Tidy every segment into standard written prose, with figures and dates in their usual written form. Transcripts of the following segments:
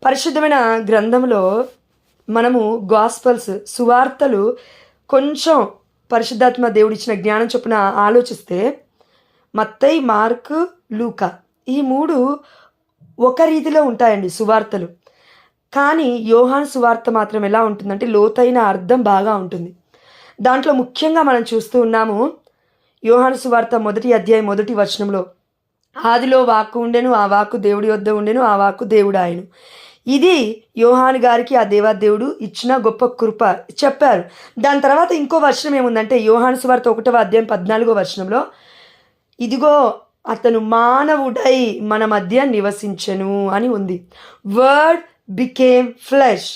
పరిశుద్ధమైన గ్రంథంలో మనము గాస్పల్స్ సువార్తలు కొంచెం పరిశుద్ధాత్మ దేవుడిచ్చిన జ్ఞానం చొప్పున ఆలోచిస్తే మత్తయి, మార్కు, లూకా ఈ 3 ఒక రీతిలో ఉంటాయండి సువార్తలు. కానీ యోహాను సువార్త మాత్రం ఎలా ఉంటుందంటే లోతైన అర్థం బాగా ఉంటుంది. దాంట్లో ముఖ్యంగా మనం చూస్తూ ఉన్నాము యోహాను సువార్త 1వ అధ్యాయం 1వ వచనంలో, ఆదిలో వాక్కు ఉండెను, ఆ వాక్కు దేవుడి వద్ద ఉండెను, ఆ వాక్కు దేవుడు ఆయను. ఇది యోహాను గారికి ఆ దేవాదేవుడు ఇచ్చిన గొప్ప కృప చెప్పారు. దాని తర్వాత ఇంకో వచనం ఏముందంటే యోహాను సువార్త 1వ అధ్యాయం 14వ వచనంలో, ఇదిగో అతను మానవుడై మన మధ్య నివసించెను అని ఉంది. Word became flesh.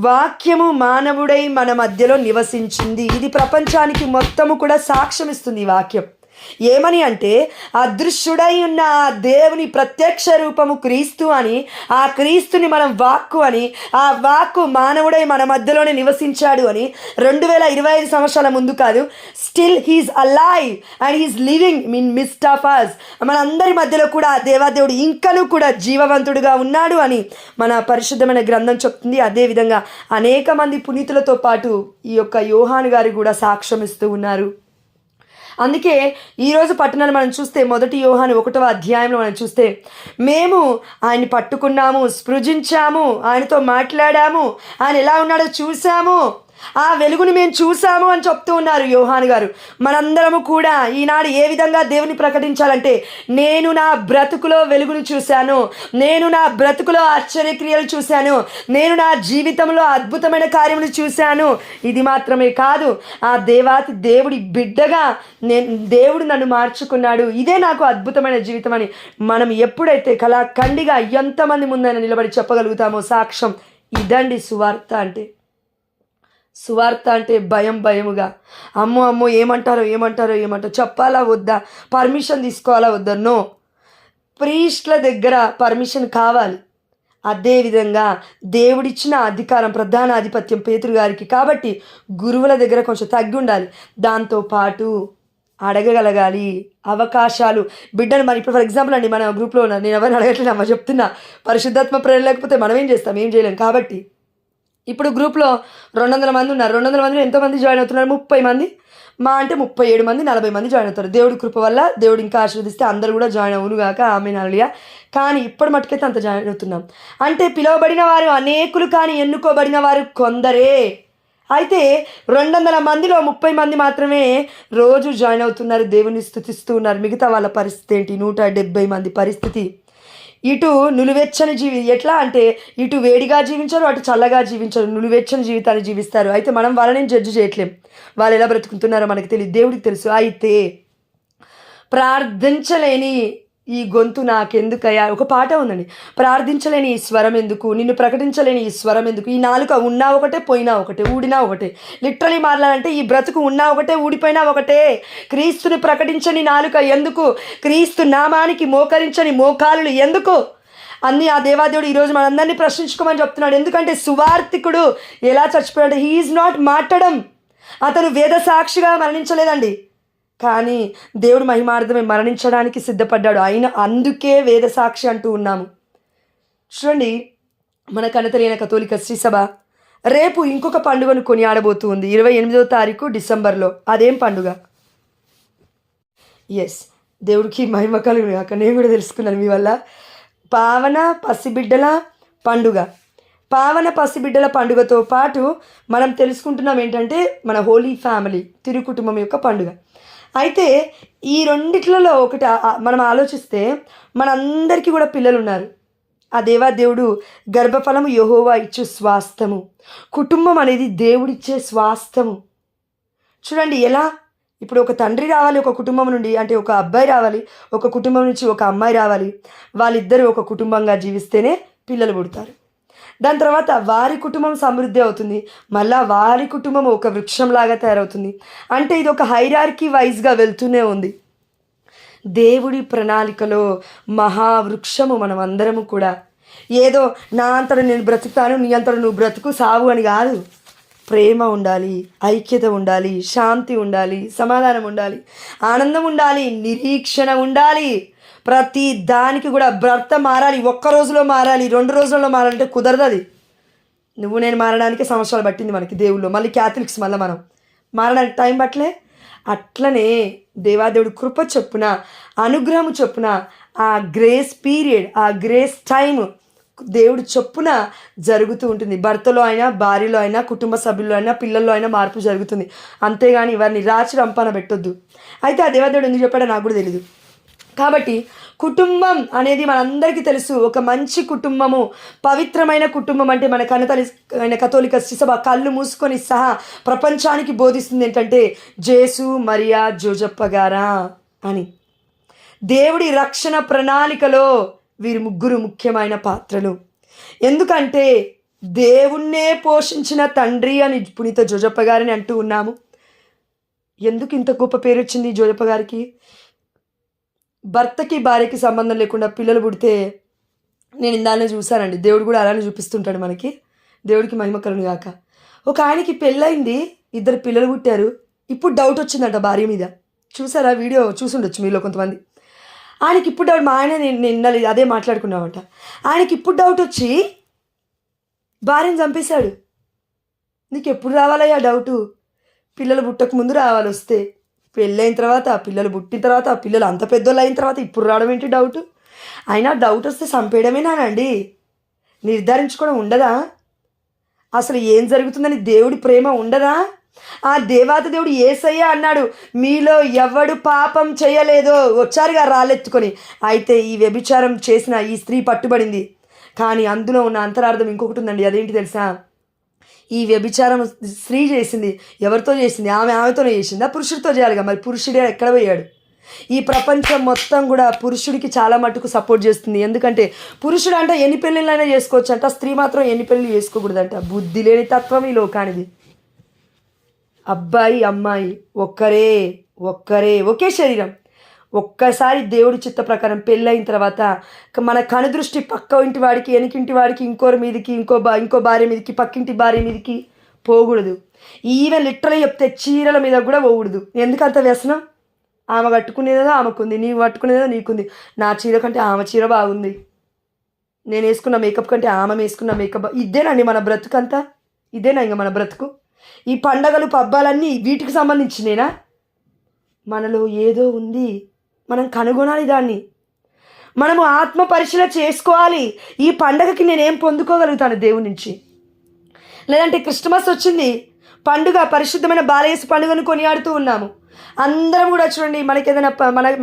వాక్యము మానవుడై మన మధ్యలో నివసించింది. ఇది ప్రపంచానికి మొత్తము కూడా సాక్ష్యం ఇస్తుంది ఈ వాక్యం. ఏమని అంటే అదృశ్యుడై ఉన్న ఆ దేవుని ప్రత్యక్ష రూపము క్రీస్తు అని, ఆ క్రీస్తుని మనం వాక్కు అని, ఆ వాక్కు మానవుడై మన మధ్యలోనే నివసించాడు అని 2025 సంవత్సరాల ముందు కాదు, still he's alive and he's living in midst of us. మనందరి మధ్యలో కూడా దేవాదేవుడు ఇంకనూ కూడా జీవవంతుడుగా ఉన్నాడు అని మన పరిశుద్ధమైన గ్రంథం చెప్తుంది. అదేవిధంగా అనేక మంది పునీతులతో పాటు ఈ యొక్క యోహాను గారు కూడా సాక్ష్యం ఇస్తూ ఉన్నారు. అందుకే ఈరోజు పట్టణాలు మనం చూస్తే 1 యోహాను 1వ అధ్యాయంలో మనం చూస్తే, మేము ఆయన్ని పట్టుకున్నాము, స్పృజించాము, ఆయనతో మాట్లాడాము, ఆయన ఎలా ఉన్నాడో చూసాము, ఆ వెలుగుని మేము చూసాము అని చెప్తూ ఉన్నారు యోహాను గారు. మనందరము కూడా ఈనాడు ఏ విధంగా దేవుని ప్రకటించాలంటే, నేను నా బ్రతుకులో వెలుగుని చూశాను, నేను నా బ్రతుకులో ఆశ్చర్యక్రియలు చూశాను, నేను నా జీవితంలో అద్భుతమైన కార్యములు చూశాను. ఇది మాత్రమే కాదు, ఆ దేవాతి దేవుడి బిడ్డగా దేవుడు నన్ను మార్చుకున్నాడు, ఇదే నాకు అద్భుతమైన జీవితం అని మనం ఎప్పుడైతే కళాఖండిగా ఎంతమంది ముందైనా నిలబడి చెప్పగలుగుతామో సాక్ష్యం ఇదండి సువార్త అంటే. సువార్త అంటే భయముగా, అమ్మో ఏమంటారో చెప్పాలా వద్దా, పర్మిషన్ తీసుకోవాలా వద్దా? నో, ప్రీస్ట్ల దగ్గర పర్మిషన్ కావాలి. అదేవిధంగా దేవుడిచ్చిన అధికారం, ప్రధాన ఆధిపత్యం పేతురు గారికి, కాబట్టి గురువుల దగ్గర కొంచెం తగ్గి ఉండాలి. దాంతోపాటు అడగగలగాలి, అవకాశాలు బిడ్డను. మరి ఇప్పుడు ఫర్ ఎగ్జాంపుల్ అండి, మన గ్రూప్లో ఉన్నారు, నేను ఎవరిని అడగట్లేదు అమ్మ, చెప్తున్నా, పరిశుద్ధాత్మ ప్రేరణ లేకపోతే మనం ఏం చేస్తాం? ఏం చేయలేం. కాబట్టి ఇప్పుడు గ్రూప్లో 200 మంది ఉన్నారు. 200 మందిలో ఎంతోమంది జాయిన్ అవుతున్నారు? 30 మంది, మా అంటే 37 మంది, 40 మంది జాయిన్ అవుతారు. దేవుడి కృప వల్ల దేవుడు ఇంకా ఆశీర్వదిస్తే అందరూ కూడా జాయిన్ అవునుగాక, ఆమెన్, హల్లెలూయా. కానీ ఇప్పటి మటుకైతే అంత జాయిన్ అవుతున్నాం. అంటే పిలువబడిన వారు అనేకులు, కానీ ఎన్నుకోబడిన వారు కొందరే. అయితే 200 మందిలో 30 మంది మాత్రమే రోజు జాయిన్ అవుతున్నారు, దేవుని స్తుతిస్తూ ఉన్నారు. మిగతా వాళ్ళ పరిస్థితి ఏంటి? 170 మంది పరిస్థితి. ఇటు నులివెచ్చని ఎట్లా అంటే ఇటు వేడిగా జీవించారు, అటు చల్లగా జీవించారు, నులివెచ్చని జీవితాన్ని జీవిస్తారు. అయితే మనం వాళ్ళని జడ్జి చేయట్లేం, వాళ్ళు ఎలా బ్రతుకుతున్నారో మనకు తెలియదు, దేవుడికి తెలుసు. అయితే ప్రార్థించలేని ఈ గొంతు నాకెందుకయ్యా, ఒక పాట ఉందండి, ప్రార్థించలేని ఈ స్వరం ఎందుకు, నిన్ను ప్రకటించలేని ఈ స్వరం ఎందుకు, ఈ నాలుక ఉన్నా ఒకటే, పోయినా ఒకటే, ఊడినా ఒకటే. లిటరలీ మాట్లాడాలంటే ఈ బ్రతుకు ఉన్నా ఒకటే, ఊడిపోయినా ఒకటే. క్రీస్తుని ప్రకటించని నాలుక ఎందుకు, క్రీస్తు నామానికి మోకరించని మోకాలు ఎందుకు అన్నీ ఆ దేవాదేవుడు ఈరోజు మనందరినీ ప్రశ్నించుకోమని చెప్తున్నాడు. ఎందుకంటే సువార్థికుడు ఎలా చచ్చిపోయాడు? He is not martyred. అతను వేద సాక్షిగా మరణించలేదండి, కానీ దేవుడు మహిమార్థమే మరణించడానికి సిద్ధపడ్డాడు. అయినా అందుకే వేద సాక్షి అంటూ ఉన్నాము. చూడండి, మన కనతలైన కథోలిక శ్రీసభ రేపు ఇంకొక పండుగను కొనియాడబోతూ ఉంది, 28వ తారీఖు డిసెంబర్లో. అదేం పండుగ? ఎస్, దేవుడికి మహిమ కలుగును గాక. నేను కూడా తెలుసుకున్నాను మీ వల్ల. పావన పసిబిడ్డల పండుగ. పావన పసిబిడ్డల పండుగతో పాటు మనం తెలుసుకుంటున్నాం ఏంటంటే మన హోలీ ఫ్యామిలీ, తిరు కుటుంబం యొక్క పండుగ. అయితే ఈ రెండిట్లలో ఒకటి మనం ఆలోచిస్తే మనందరికీ కూడా పిల్లలు ఉన్నారు. ఆ దేవాదేవుడు గర్భఫలము యెహోవా ఇచ్చు స్వాస్థము. కుటుంబం అనేది దేవుడిచ్చే స్వాస్థము. చూడండి ఎలా, ఇప్పుడు ఒక తండ్రి రావాలి ఒక కుటుంబం నుండి, అంటే ఒక అబ్బాయి రావాలి, ఒక కుటుంబం నుంచి ఒక అమ్మాయి రావాలి, వాళ్ళిద్దరూ ఒక కుటుంబంగా జీవిస్తేనే పిల్లలు పుడతారు. దాని తర్వాత వారి కుటుంబం సమృద్ధి అవుతుంది, మళ్ళా వారి కుటుంబం ఒక వృక్షంలాగా తయారవుతుంది. అంటే ఇది ఒక హైరార్కీ వైజ్గా వెళ్తూనే ఉంది. దేవుడి ప్రణాళికలో మహావృక్షము మనం అందరము కూడా. ఏదో నా అంతటా నేను బ్రతుకుతాను, నీ అంతటా నువ్వు బ్రతుకు సావు అని కాదు. ప్రేమ ఉండాలి, ఐక్యత ఉండాలి, శాంతి ఉండాలి, సమాధానం ఉండాలి, ఆనందం ఉండాలి, నిరీక్షణ ఉండాలి, ప్రతి దానికి కూడా భర్త మారాలి, ఒక్క రోజులో మారాలి, 2 రోజుల్లో మారాలంటే కుదరదు. అది నువ్వు నేను మారడానికి సంవత్సరాలు పట్టింది మనకి దేవుళ్ళు. మళ్ళీ క్యాథలిక్స్ మళ్ళీ మనం మారడానికి టైం పట్టలే. అట్లనే దేవాదేవుడు కృప చొప్పున, అనుగ్రహం చొప్పున, ఆ గ్రేస్ పీరియడ్, ఆ గ్రేస్ టైం దేవుడు చొప్పున జరుగుతూ ఉంటుంది. భర్తలో అయినా, భార్యలో అయినా, కుటుంబ సభ్యుల్లో అయినా, పిల్లల్లో అయినా మార్పు జరుగుతుంది. అంతేగాని వారిని రాచి రంపాన పెట్టొద్దు. అయితే ఆ దేవాదేవుడు ఎందుకు చెప్పాడో నాకు కూడా తెలీదు. కాబట్టి కుటుంబం అనేది మనందరికీ తెలుసు. ఒక మంచి కుటుంబము, పవిత్రమైన కుటుంబం అంటే మన కనతలి కథోలిక శిశబ కళ్ళు మూసుకొని సహా ప్రపంచానికి బోధిస్తుంది ఏంటంటే జేసు, మరియా, జోజప్ప గారా అని. దేవుడి రక్షణ ప్రణాళికలో వీరు ముగ్గురు ముఖ్యమైన పాత్రలు. ఎందుకంటే దేవుణ్ణే పోషించిన తండ్రి అని పునీత జోజప్ప గారిని అంటూ ఉన్నాము. ఎందుకు ఇంత గొప్ప పేరు వచ్చింది జోజప్ప గారికి? భర్తకి భార్యకి సంబంధం లేకుండా పిల్లలు పుడితే నేను ఇందానే చూశానండి. దేవుడు కూడా అలానే చూపిస్తుంటాడు మనకి. దేవుడికి మహిమ కలుగును గాక. ఒక ఆయనకి పెళ్ళయింది, 2 పిల్లలు పుట్టారు. ఇప్పుడు డౌట్ వచ్చిందంట భార్య మీద. చూసారా? వీడియో చూసుండొచ్చు మీలో కొంతమంది. ఆయనకి ఇప్పుడు డౌట్, మా ఆయన నేను అదే మాట్లాడుకున్నామంట. ఆయనకి ఇప్పుడు డౌట్ వచ్చి భార్యను చంపేశాడు. నీకు ఎప్పుడు రావాలయ్యా డౌటు? పిల్లలు పుట్టక ముందు రావాలి. వస్తే పెళ్ళైన తర్వాత, పిల్లలు పుట్టిన తర్వాత, పిల్లలు అంత పెద్దోళ్ళు అయిన తర్వాత ఇప్పుడు రావడం ఏంటి డౌటు? అయినా డౌట్ వస్తే చంపేయడమేనానండి? నిర్ధారించుకోవడం ఉండదా? అసలు ఏం జరుగుతుందని దేవుడి ప్రేమ ఉండదా? ఆ దేవాత దేవుడు యేసయ్య అన్నాడు, మీలో ఎవడు పాపం చేయలేదో. వచ్చారుగా రాళ్ళెత్తుకొని. అయితే ఈ వ్యభిచారం చేసిన ఈ స్త్రీ పట్టుబడింది. కానీ అందులో ఉన్న అంతరార్థం ఇంకొకటి ఉందండి. అదేంటి తెలుసా? ఈ వ్యభిచారం స్త్రీ చేసింది. ఎవరితో చేసింది? ఆమెతోనే చేసిందా? పురుషుడితో చేయాలిగా. మరి పురుషుడే ఎక్కడ పోయాడు? ఈ ప్రపంచం మొత్తం కూడా పురుషుడికి చాలా మటుకు సపోర్ట్ చేస్తుంది. ఎందుకంటే పురుషుడు అంటే ఎన్ని పెళ్ళిళ్ళైనా చేసుకోవచ్చు అంట, స్త్రీ మాత్రం ఎన్ని పెళ్ళి చేసుకోకూడదంట. బుద్ధి లేని తత్వం ఈ లోకానిది. అబ్బాయి అమ్మాయి ఒక్కరే ఒకే శరీరం. ఒక్కసారి దేవుడి చిత్త ప్రకారం పెళ్ళైన తర్వాత మన కనుదృష్టి పక్క ఇంటి వాడికి, వెనకింటి వాడికి, ఇంకోరి మీదకి, ఇంకో భార్య మీదకి, పక్కింటి భార్య మీదకి పోకూడదు. ఈవెన్ లిటరల్ చెప్తే చీరల మీద కూడా పోకూడదు. ఎందుకంత వ్యసనం? ఆమె కట్టుకునేదో ఆమెకుంది, నీవు కట్టుకునేదో నీకుంది. నా చీర కంటే ఆమె చీర బాగుంది, నేను వేసుకున్న మేకప్ కంటే ఆమె వేసుకున్న మేకప్. ఇదేనండి మన బ్రతుకంతా. ఇదేనా ఇంకా మన బ్రతుకు? ఈ పండగలు పబ్బాలన్నీ వీటికి సంబంధించినేనా? మనలో ఏదో ఉంది, మనం కనుగొనాలి దాన్ని. మనము ఆత్మ పరిశీలన చేసుకోవాలి. ఈ పండగకి నేనేం పొందుకోగలుగుతాను దేవుడి నుంచి? లేదంటే క్రిస్మస్ వచ్చింది, పండుగ, పరిశుద్ధమైన బాలయేసు పండుగను కొనియాడుతూ ఉన్నాము. అందరం కూడా చూడండి, మనకి ఏదైనా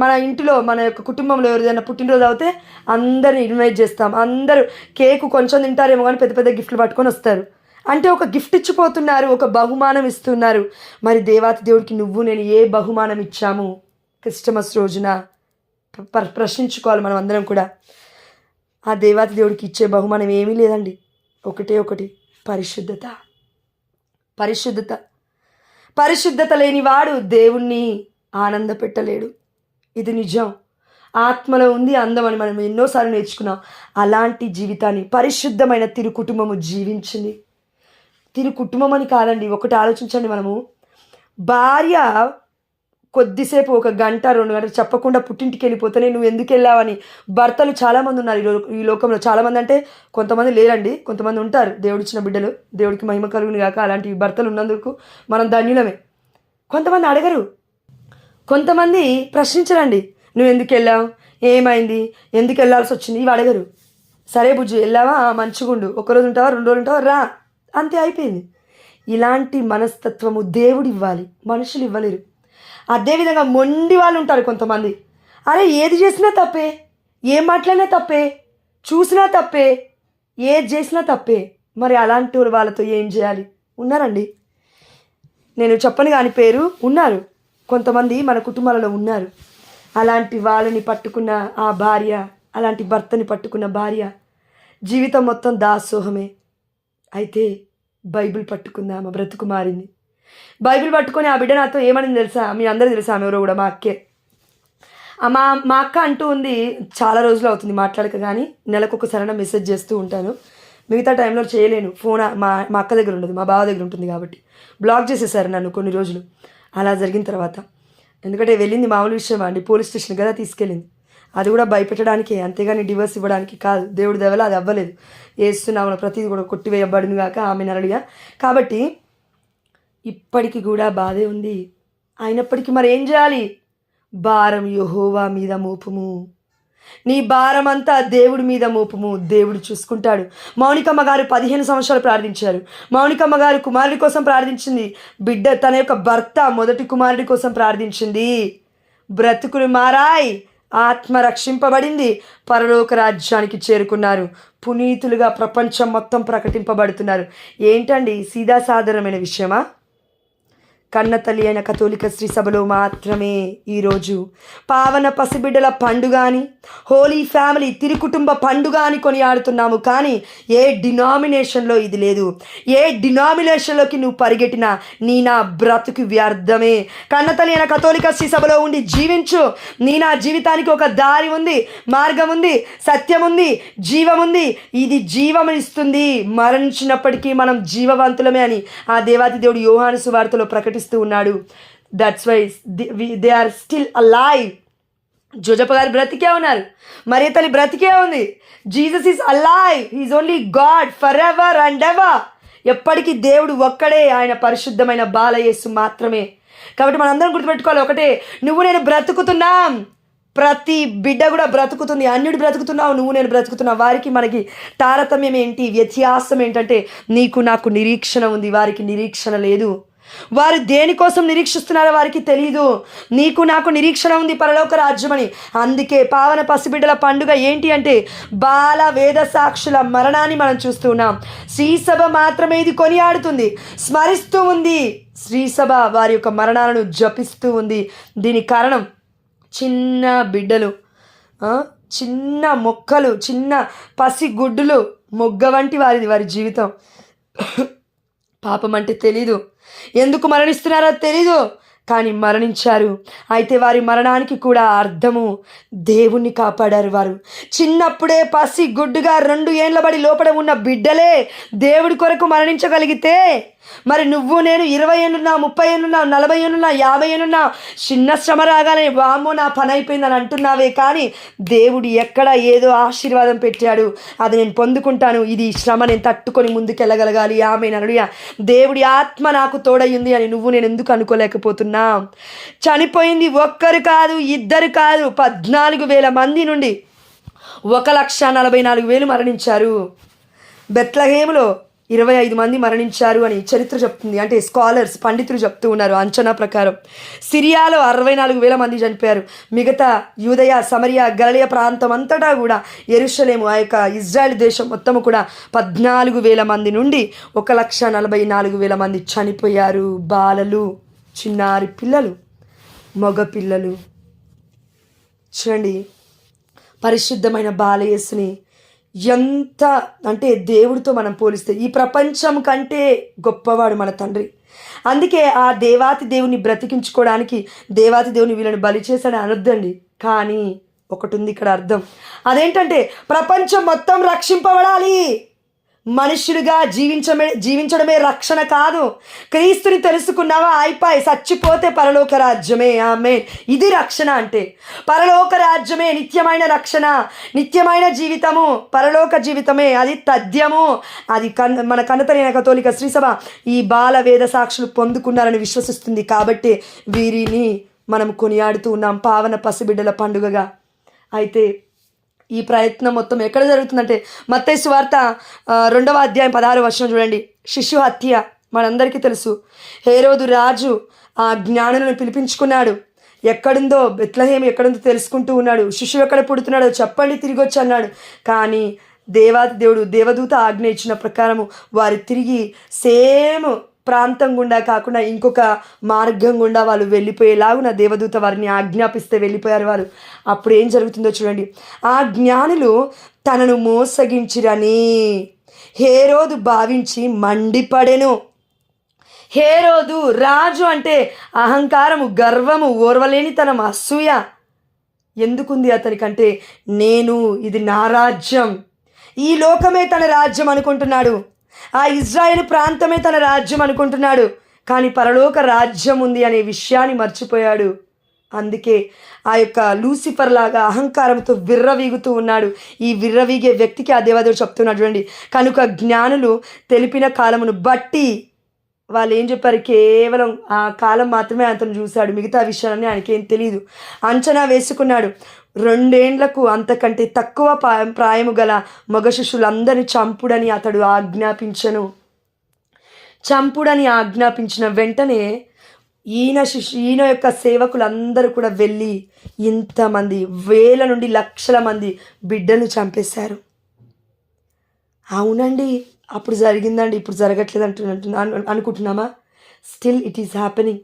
మన ఇంటిలో, మన యొక్క కుటుంబంలో ఎవరిదైనా పుట్టినరోజు అవుతే అందరిని ఇన్వైట్ చేస్తాం. అందరూ కేకు కొంచెం తింటారేమో కానీ పెద్ద పెద్ద గిఫ్ట్లు పట్టుకొని వస్తారు. అంటే ఒక గిఫ్ట్ ఇచ్చిపోతున్నారు, ఒక బహుమానం ఇస్తున్నారు. మరి దేవాతి దేవుడికి నువ్వు నేను ఏ బహుమానం ఇచ్చాము క్రిస్టమస్ రోజున? ప్రశ్నించుకోవాలి మనం అందరం కూడా. ఆ దేవాతి దేవుడికి ఇచ్చే బహుమానం ఏమీ లేదండి. ఒకటి పరిశుద్ధత. పరిశుద్ధత లేనివాడు దేవుణ్ణి ఆనంద పెట్టలేడు. ఇది నిజం. ఆత్మలో ఉంది అందం అని మనం ఎన్నోసార్లు నేర్చుకున్నాం. అలాంటి జీవితాన్ని పరిశుద్ధమైన తిరు కుటుంబము జీవించింది. తిరు కుటుంబం అని కాదండి. ఒకటి ఆలోచించండి, మనము భార్య కొద్దిసేపు 1 గంట 2 గంటలు చెప్పకుండా పుట్టింటికి వెళ్ళిపోతేనే నువ్వు ఎందుకు వెళ్ళావని భర్తలు చాలామంది ఉన్నారు ఈ లోకంలో. చాలామంది అంటే కొంతమంది లేరండి, కొంతమంది ఉంటారు దేవుడిచ్చిన బిడ్డలు. దేవుడికి మహిమ కలుగును గాక. అలాంటి భర్తలు ఉన్నందుకు మనం ధన్యులమే. కొంతమంది అడగరు, కొంతమంది ప్రశ్నించరండి. నువ్వు ఎందుకు వెళ్ళావు, ఏమైంది, ఎందుకు వెళ్ళాల్సి వచ్చింది, ఇవి అడగరు. సరే బుజ్జి వెళ్ళావా, మంచిగుండు, 1 రోజు ఉంటావా, 2 రోజులు ఉంటావా, రా, అంతే, అయిపోయింది. ఇలాంటి మనస్తత్వము దేవుడు ఇవ్వాలి, మనుషులు ఇవ్వలేరు. అదేవిధంగా మొండి వాళ్ళు ఉంటారు కొంతమంది. అరే ఏది చేసినా తప్పే, ఏం మాట్లాడినా తప్పే, చూసినా తప్పే, ఏది చేసినా తప్పే. మరి అలాంటి వాళ్ళతో ఏం చేయాలి? ఉన్నారండి, నేను చెప్పను కాని పేరు, ఉన్నారు కొంతమంది మన కుటుంబాలలో ఉన్నారు. అలాంటి వాళ్ళని పట్టుకున్న ఆ భార్య, అలాంటి భర్తని పట్టుకున్న భార్య జీవితం మొత్తం దాసోహమే. అయితే బైబిల్ పట్టుకుందా, ఆమె బ్రతుకు మారింది. బైబిల్ పట్టుకొని ఆ బిడ్డ నాతో ఏమని తెలుసా? మీ అందరూ తెలుసా, ఆమె ఎవరో కూడా, మా అక్కే. మా అక్క అంటూ ఉంది, చాలా రోజులు అవుతుంది మాట్లాడక, కానీ నెలకు ఒకసారైనా మెసేజ్ చేస్తూ ఉంటాను. మిగతా టైంలో చేయలేను, ఫోన్ మా అక్క దగ్గర ఉండదు, మా బావ దగ్గర ఉంటుంది కాబట్టి. బ్లాక్ చేసేసారు నన్ను కొన్ని రోజులు. అలా జరిగిన తర్వాత, ఎందుకంటే వెళ్ళింది మామూలు విషయం అండి, పోలీస్ స్టేషన్ కదా తీసుకెళ్ళింది. అది కూడా భయపెట్టడానికే, అంతేగాని డివోర్స్ ఇవ్వడానికి కాదు. దేవుడి దెవల అది అవ్వలేదు. యేసునామమున ప్రతిదీ కూడా కొట్టివేయబడును గాక. Amen hallelujah. కాబట్టి ఇప్పటికి కూడా బాధే ఉంది. అయినప్పటికీ మరి ఏం చేయాలి? భారం యెహోవా మీద మోపుము. నీ భారం అంతా దేవుడి మీద మోపుము, దేవుడు చూసుకుంటాడు. మౌనికమ్మ గారు 15 సంవత్సరాలు ప్రార్థించారు. మౌనికమ్మ గారు కుమారుడి కోసం ప్రార్థించింది. బిడ్డ తన యొక్క భర్త మొదటి కుమారుడి కోసం ప్రార్థించింది. బ్రతుకులు మారాయి, ఆత్మ రక్షింపబడింది, పరలోక రాజ్యానికి చేరుకున్నారు. పునీతులుగా ప్రపంచం మొత్తం ప్రకటింపబడుతున్నారు. ఏంటండి సీదా సాధారణమైన విషయమా? కన్న తల్లి అయిన కథోలిక శ్రీ సభలో మాత్రమే ఈరోజు పావన పసిబిడ్డల పండుగ అని, హోలీ ఫ్యామిలీ తిరుకుటుంబ పండుగ అని కొనియాడుతున్నాము. కానీ ఏ డినామినేషన్లో ఇది లేదు. ఏ డినామినేషన్లోకి నువ్వు పరిగెట్టినా నా బ్రతుకు వ్యర్థమే. కన్న తల్లి అయిన కథోలిక శ్రీ సభలో ఉండి జీవించు. నా జీవితానికి ఒక దారి ఉంది, మార్గం ఉంది, సత్యం ఉంది, జీవం ఉంది. ఇది జీవమునిస్తుంది. మరణించినప్పటికీ మనం జీవవంతులమే అని ఆ దేవాది దేవుడు యోహాను సువార్తలో ప్రకటిస్తూ ఉన్నాడు. That's why they are still alive. Jojappa గారు బ్రతికే ఉన్నారు, మరియ తల్లి బ్రతికే ఉంది. Jesus is alive, he's only God for ever and ever. ఎప్పటికీ దేవుడు ఒక్కడే, ఆయన పరిశుద్ధమైన బాలయేసు మాత్రమే. కాబట్టి మనందరం గుర్తుపెట్టుకోవాలి ఒకటే, నువ్వు నేను బ్రతుకుతున్నాం. ప్రతి బిడ్డ కూడా బ్రతుకుతుంది. అన్యుడు బ్రతుకుతున్నావు, నువ్వు నేను బ్రతుకుతున్నావు. వారికి మనకి తారతమ్యం ఏంటి, వ్యత్యాసం ఏంటంటే నీకు నాకు నిరీక్షణ ఉంది, వారికి నిరీక్షణ లేదు. వారు దేనికోసం నిరీక్షిస్తున్నారో వారికి తెలీదు. నీకు నాకు నిరీక్షణ ఉంది, పరలోక రాజ్యమని. అందుకే పావన పసిబిడ్డల పండుగ ఏంటి అంటే బాల వేద సాక్షుల మరణాన్ని మనం చూస్తున్నాం. శ్రీసభ మాత్రమే ఇది కొనియాడుతుంది, స్మరిస్తూ ఉంది. శ్రీసభ వారి యొక్క మరణాలను జపిస్తూ ఉంది. దీనికి కారణం చిన్న బిడ్డలు, చిన్న మొక్కలు, చిన్న పసిగుడ్డులు, మొగ్గ వంటి వారి జీవితం. పాపం అంటే తెలీదు, ఎందుకు మరణిస్తున్నారో తెలీదు, కానీ మరణించారు. అయితే వారి మరణానికి కూడా అర్థము దేవుణ్ణి కాపాడారు. వారు చిన్నప్పుడే పసి గుడ్డుగా 2 ఏళ్ల బడి లోపల ఉన్న బిడ్డలే దేవుడి కొరకు మరణించగలిగితే మరి నువ్వు నేను 20 ఏళ్ళున్నా, 30 ఏళ్ళున్నా, 40 ఏళ్ళున్నా, 50 ఏళ్ళున్నా చిన్న శ్రమ రాగానే వామ్మో నా పని అయిపోయిందని అంటున్నావే. కానీ దేవుడు ఎక్కడ ఏదో ఆశీర్వాదం పెట్టాడు, అది నేను పొందుకుంటాను, ఇది శ్రమ నేను తట్టుకొని ముందుకెళ్ళగలగాలి. Amen hallelujah. దేవుడి ఆత్మ నాకు తోడయ్యింది అని నువ్వు నేను ఎందుకు అనుకోలేకపోతున్నా? చనిపోయింది ఒక్కరు కాదు, ఇద్దరు కాదు, 14,000 మంది నుండి 1,44,000 మరణించారు. బెత్లహేములో 25 మంది మరణించారు అని చరిత్ర చెప్తుంది. అంటే స్కాలర్స్, పండితులు చెప్తూ ఉన్నారు. అంచనా ప్రకారం సిరియాలో 64,000 మంది చనిపోయారు. మిగతా యూదయ, సమరియా, గలిలయ ప్రాంతం అంతటా కూడా, యెరూషలేము, ఆ యొక్క ఇజ్రాయెల్ దేశం మొత్తము కూడా 14,000 మంది నుండి 1,44,000 మంది చనిపోయారు. బాలలు, చిన్నారి పిల్లలు, మగ పిల్లలు. చూడండి, పరిశుద్ధమైన బాలయేసుని ఎంత అంటే దేవుడితో మనం పోలిస్తే ఈ ప్రపంచం కంటే గొప్పవాడు మన తండ్రి. అందుకే ఆ దేవాతి దేవుని బ్రతికించుకోవడానికి దేవాతి దేవుని వీళ్ళని బలి చేశాడని అనొద్దండి. కానీ ఒకటి ఉంది ఇక్కడ అర్థం. అదేంటంటే ప్రపంచం మొత్తం రక్షింపబడాలి. మనుషులుగా జీవించడమే రక్షణ కాదు. క్రీస్తుని తెలుసుకున్నావా, అయిపోయి చచ్చిపోతే పరలోక రాజ్యమే. ఆమేన్. ఇది రక్షణ అంటే పరలోక రాజ్యమే, నిత్యమైన రక్షణ, నిత్యమైన జీవితము, పరలోక జీవితమే. అది తథ్యము. అది మన కన్నతల్లి కథోలిక శ్రీసభ ఈ బాల వేద సాక్షులు పొందుకున్నారని విశ్వసిస్తుంది. కాబట్టి వీరిని మనం కొనియాడుతూ ఉన్నాం పావన పసిబిడ్డల పండుగగా. అయితే ఈ ప్రయత్నం మొత్తం ఎక్కడ జరుగుతుందంటే మత్తయి సువార్త 2వ అధ్యాయం 16వ వచనం చూడండి. శిశు హత్య మనందరికీ తెలుసు. హేరోదు రాజు ఆ జ్ఞానులను పిలిపించుకున్నాడు. ఎక్కడుందో బెత్లహేము ఎక్కడుందో తెలుసుకుంటూ ఉన్నాడు. శిశువు ఎక్కడ పుడుతున్నాడో చెప్పండి, తిరిగి వచ్చి అన్నాడు. కానీ దేవుడు దేవదూత ఆజ్ఞ ఇచ్చిన ప్రకారము వారు తిరిగి సేమ్ ప్రాంతం గుండా కాకుండా ఇంకొక మార్గం గుండా వాళ్ళు వెళ్ళిపోయేలాగున దేవదూత వారిని ఆజ్ఞాపిస్తే వెళ్ళిపోయారు వారు. అప్పుడు ఏం జరుగుతుందో చూడండి. ఆ జ్ఞానులు తనను మోసగించిరని హేరోదు భావించి మండిపడెను. హేరోదు రాజు అంటే అహంకారము, గర్వము, ఓర్వలేనితనం, అసూయ ఎందుకుంది అతనికంటే ఇది నా రాజ్యం, ఈ లోకమే తన రాజ్యం అనుకుంటున్నాడు. ఆ ఇజ్రాయేల్ ప్రాంతమే తన రాజ్యం అనుకుంటున్నాడు. కానీ పరలోక రాజ్యం ఉంది అనే విషయాన్ని మర్చిపోయాడు. అందుకే ఆ యొక్క లూసిఫర్ లాగా అహంకారంతో విర్రవీగుతూ ఉన్నాడు. ఈ విర్రవీగే వ్యక్తికి ఆ దేవదేవుడు చెప్తున్నాడు చూడండి, కనుక జ్ఞానులు తెలిపిన కాలమును బట్టి వాళ్ళు ఏం చెప్పారు, కేవలం ఆ కాలం మాత్రమే అతను చూశాడు, మిగతా విషయాలన్నీ ఆయనకేం తెలియదు. అంచనా వేసుకున్నాడు 2 ఏండ్లకు అంతకంటే తక్కువ ప్రాయము గల మగ శిష్యులందరినీ చంపుడని ఆజ్ఞాపించిన వెంటనే ఈయన యొక్క సేవకులందరూ కూడా వెళ్ళి ఇంతమంది వేల నుండి లక్షల మంది బిడ్డను చంపేశారు. అవునండి, అప్పుడు జరిగిందండి, ఇప్పుడు జరగట్లేదు అనుకుంటున్నామా? Still it is happening.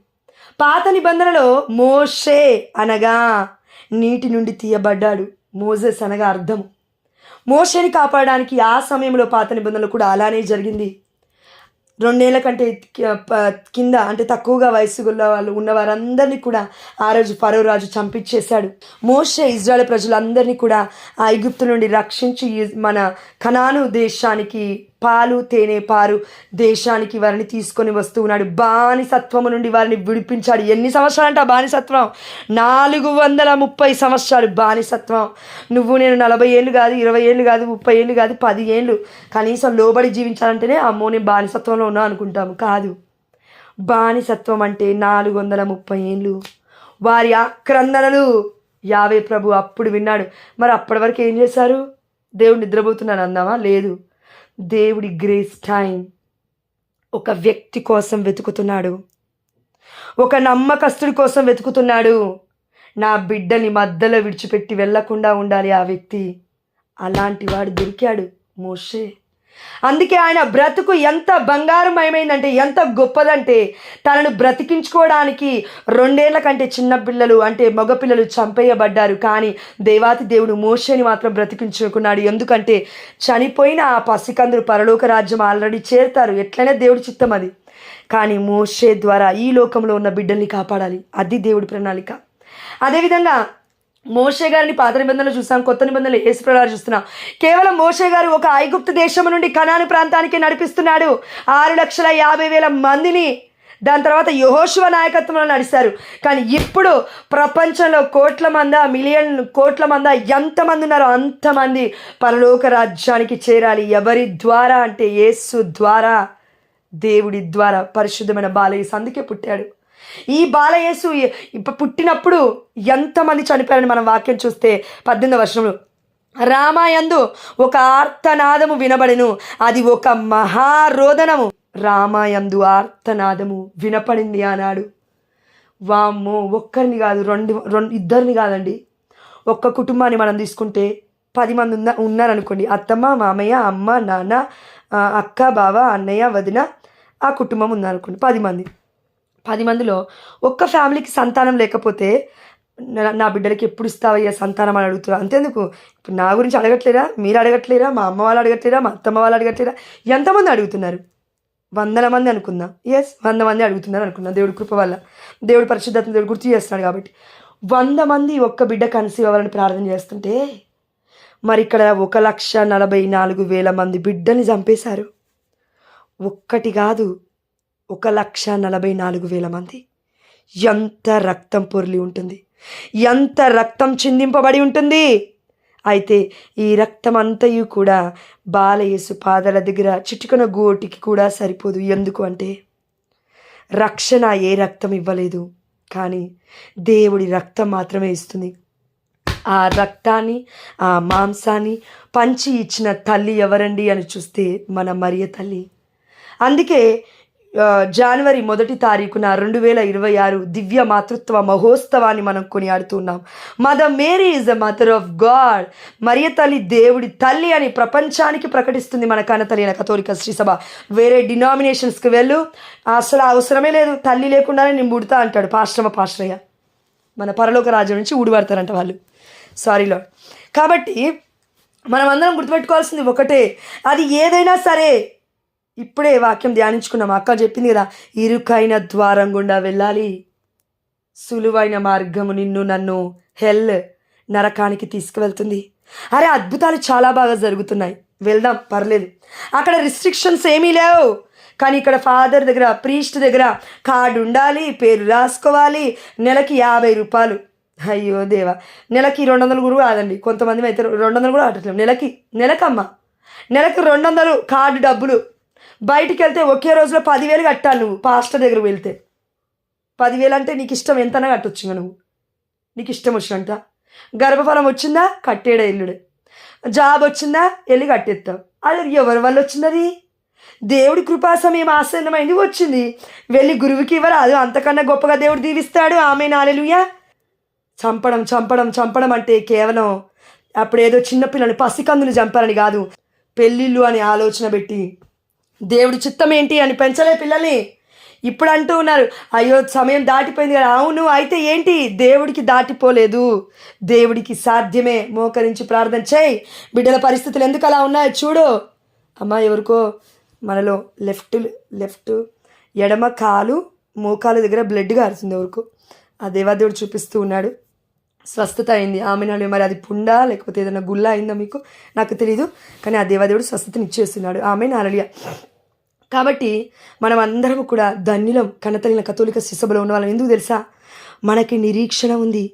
పాత నిబంధనలో మోషే అనగా నీటి నుండి తీయబడ్డాడు. మోజెస్ అనగా అర్థము. మోషేని కాపాడడానికి ఆ సమయంలో పాత నిబంధనలు కూడా అలానే జరిగింది. 2 ఏళ్ల కంటే కింద అంటే తక్కువగా వయసు ఉన్న వారందరినీ కూడా ఆ రోజు ఫరో రాజు చంపించేశాడు. మోషే ఇజ్రాయెల్ ప్రజలందరినీ కూడా ఆ ఐగుప్తు నుండి రక్షించి మన కనాను దేశానికి, పాలు తేనె పారు దేశానికి వారిని తీసుకొని వస్తూ ఉన్నాడు. బానిసత్వము నుండి వారిని విడిపించాడు. ఎన్ని సంవత్సరాలు అంటే ఆ బానిసత్వం? 430 సంవత్సరాలు బానిసత్వం. నువ్వు నేను 40 ఏళ్ళు కాదు, 20 ఏళ్ళు కాదు, 30 ఏళ్ళు కాదు, 10 ఏళ్ళు కనీసం లోబడి జీవించాలంటేనే అమ్మో నేను బానిసత్వంలో ఉన్నా అనుకుంటాము. కాదు, బానిసత్వం అంటే 430 ఏళ్ళు. వారి ఆక్రందనలు యావే ప్రభు అప్పుడు విన్నాడు. మరి అప్పటి వరకు ఏం చేశారు? దేవుడు నిద్రపోతున్నాను అందామా? లేదు. దేవుడి గ్రేస్ టైం ఒక వ్యక్తి కోసం వెతుకుతున్నాడు, ఒక నమ్మకస్తుడి కోసం వెతుకుతున్నాడు. నా బిడ్డని మధ్యలో విడిచిపెట్టి వెళ్లకుండా ఉండాలి ఆ వ్యక్తి. అలాంటి వాడు దొరికాడు, మోషే. అందుకే ఆయన బ్రతుకు ఎంత బంగారమయమైందంటే, ఎంత గొప్పదంటే, తనను బ్రతికించుకోవడానికి 2 ఏళ్ల కంటే చిన్న పిల్లలు అంటే మగపిల్లలు చంపేయబడ్డారు. కానీ దేవాతి దేవుడు మోషేని మాత్రం బ్రతికించుకున్నాడు. ఎందుకంటే చనిపోయిన ఆ పసికందులు పరలోక రాజ్యం ఆల్రెడీ చేరుతారు. ఎట్లయినా దేవుడి చిత్తం అది. కానీ మోషే ద్వారా ఈ లోకంలో ఉన్న బిడ్డల్ని కాపాడాలి. అది దేవుడి ప్రణాళిక. అదేవిధంగా మోషే గారిని పాత నిబంధనలు చూస్తాం, కొత్త నిబంధనలు యేసు ప్రభువు చూస్తున్నాం. కేవలం మోషే గారు ఒక ఐగుప్తు దేశం నుండి కనాను ప్రాంతానికి నడిపిస్తున్నాడు 6,50,000 మందిని. దాని తర్వాత యెహోషువ నాయకత్వంలో నడిచారు. కానీ ఇప్పుడు ప్రపంచంలో కోట్ల మంది ఎంతమంది ఉన్నారో అంతమంది పరలోక రాజ్యానికి చేరాలి. ఎవరి ద్వారా అంటే యేసు ద్వారా, దేవుడి ద్వారా. పరిశుద్ధమైన బాలయేసు అందుకే పుట్టాడు. ఈ బాలయేసు పుట్టినప్పుడు ఎంతమంది చనిపోయారని మనం వాక్యం చూస్తే 18వ వచనంలో, రామాయందు ఒక ఆర్తనాదము వినబడెను, అది ఒక మహారోదనము. రామాయందు ఆర్తనాదము వినపడింది అన్నాడు. వామ్మో, ఒక్కరిని కాదు, ఇద్దరిని కాదండి. ఒక్క కుటుంబాన్ని మనం తీసుకుంటే 10 మంది ఉన్నారనుకోండి. అత్తమ్మ, మామయ్య, అమ్మ, నాన్న, అక్క, బావ, అన్నయ్య, వదిన, ఆ కుటుంబం ఉందనుకోండి. 10 మందిలో ఒక్క ఫ్యామిలీకి సంతానం లేకపోతే నా బిడ్డలకి ఎప్పుడు ఇస్తావయ్యా సంతానం అని అడుగుతున్నారు. అంతేందుకు, ఇప్పుడు నా గురించి అడగట్లేరా? మీరు అడగట్లేరా? మా అమ్మ వాళ్ళు అడగట్లేరా? మా అత్తమ్మ వాళ్ళు అడగట్లేరా? ఎంతమంది అడుగుతున్నారు? 100 మంది అనుకుందాం. 100 మంది అడుగుతున్నారు అనుకుందాం. దేవుడి కృప వల్ల, దేవుడి పరిశుద్ధతను దేవుడు గుర్తు చేస్తున్నాడు కాబట్టి 100 మంది ఒక్క బిడ్డ కన్సీవ్ అవ్వాలని ప్రార్థన చేస్తుంటే, మరి ఇక్కడ 1,44,000 మంది బిడ్డని చంపేశారు. ఒక్కటి కాదు, 1,44,000 మంది. ఎంత రక్తం పొర్లి ఉంటుంది, ఎంత రక్తం చిందింపబడి ఉంటుంది. అయితే ఈ రక్తం అంతయు కూడా బాలయేసు పాదాల దగ్గర చిటికన గోటికి కూడా సరిపోదు. ఎందుకు అంటే రక్షణ ఏ రక్తం ఇవ్వలేదు, కానీ దేవుడి రక్తం మాత్రమే ఇస్తుంది. ఆ రక్తాన్ని, ఆ మాంసాన్ని పంచి ఇచ్చిన తల్లి ఎవరండి అని చూస్తే మన మరియ తల్లి. అందుకే జనవరి 1వ తారీఖున 2026 దివ్య మాతృత్వ మహోత్సవాన్ని మనం కొనియాడుతున్నాం. Mother Mary is the mother of God. Mariya తల్లి దేవుడి తల్లి అని ప్రపంచానికి ప్రకటిస్తుంది మన కన్నతల్లి అయిన కథోలిక శ్రీసభ. వేరే డినామినేషన్స్కి వెళ్ళు, అసలు అవసరమే లేదు, తల్లి లేకుండానే నేను పుడతా అంటాడు పాస్టరయ్య. మన పరలోక రాజ్యం నుంచి ఊడిపడతారంట వాళ్ళు. Sorry lord. కాబట్టి మనం అందరం గుర్తుపెట్టుకోవాల్సింది ఒకటే, అది ఏదైనా సరే. ఇప్పుడే వాక్యం ధ్యానించుకున్నాం. అక్క చెప్పింది కదా, ఇరుకైన ద్వారం గుండా వెళ్ళాలి, సులువైన మార్గము నిన్ను నన్ను నరకానికి తీసుకువెళ్తుంది. అరే, అద్భుతాలు చాలా బాగా జరుగుతున్నాయి, వెళ్దాం, పర్లేదు. అక్కడ రిస్ట్రిక్షన్స్ ఏమీ లేవు. కానీ ఇక్కడ ఫాదర్ దగ్గర, ప్రీస్ట్ దగ్గర కార్డు ఉండాలి, పేరు రాసుకోవాలి, నెలకి 50 రూపాయలు. అయ్యో దేవా, నెలకి 200 కూడా కాదండి, కొంతమంది అయితే 200 కూడా కట్టట్లేము. నెలకమ్మా, నెలకు 200 కార్డు డబ్బులు. బయటికి వెళ్తే ఒకే రోజులో 10,000 కట్టాలి. నువ్వు పాస్టర్ దగ్గరకు వెళ్తే 10,000 అంటే నీకు ఇష్టం ఎంతనా కట్టొచ్చు. నువ్వు నీకు ఇష్టం వచ్చినంత. గర్భఫలం వచ్చిందా, కట్టేడా ఎల్లుడే. జాబ్ వచ్చిందా, వెళ్ళి కట్టేస్తావు. అది ఎవరి వల్ల వచ్చింది? దేవుడి కృపా సమయం ఆసన్నమైంది, వచ్చింది. వెళ్ళి గురువుకి ఇవ్వరా, అది అంతకన్నా గొప్పగా దేవుడు దీవిస్తాడు. ఆమేన్, హల్లెలూయా. చంపడం అంటే కేవలం అప్పుడేదో చిన్నపిల్లలు పసికందులు చంపాలని కాదు, పెళ్ళిళ్ళు అని ఆలోచన పెట్టి దేవుడి చిత్తం ఏంటి అని పెంచలే పిల్లల్ని. ఇప్పుడు అంటూ ఉన్నారు, అయ్యో సమయం దాటిపోయింది కదా. అవును, అయితే ఏంటి? దేవుడికి దాటిపోలేదు, దేవుడికి సాధ్యమే. మోకరించి ప్రార్థన చేయి. బిడ్డల పరిస్థితులు ఎందుకు అలా ఉన్నాయో చూడు. అమ్మ, ఎవరికో మనలో లెఫ్ట్ ఎడమ కాలు మోకాలు దగ్గర బ్లడ్ గారుతుంది ఎవరికో. ఆ దేవాదేవుడు చూపిస్తూ ఉన్నాడు. స్వస్థత అయింది. ఆమె మరి అది పుండా లేకపోతే ఏదైనా గుల్ల అయిందా మీకు నాకు తెలీదు, కానీ ఆ దేవాదేవుడు స్వస్థతని ఇచ్చేస్తున్నాడు. ఆమె హల్లెలూయా. కాబట్టి మనం అందరం కూడా ధన్యులం. కన్నతల్లిన కథోలిక శిశుబలో ఉన్న వాళ్ళం. ఎందుకు తెలుసా? మనకి నిరీక్షణ ఉంది.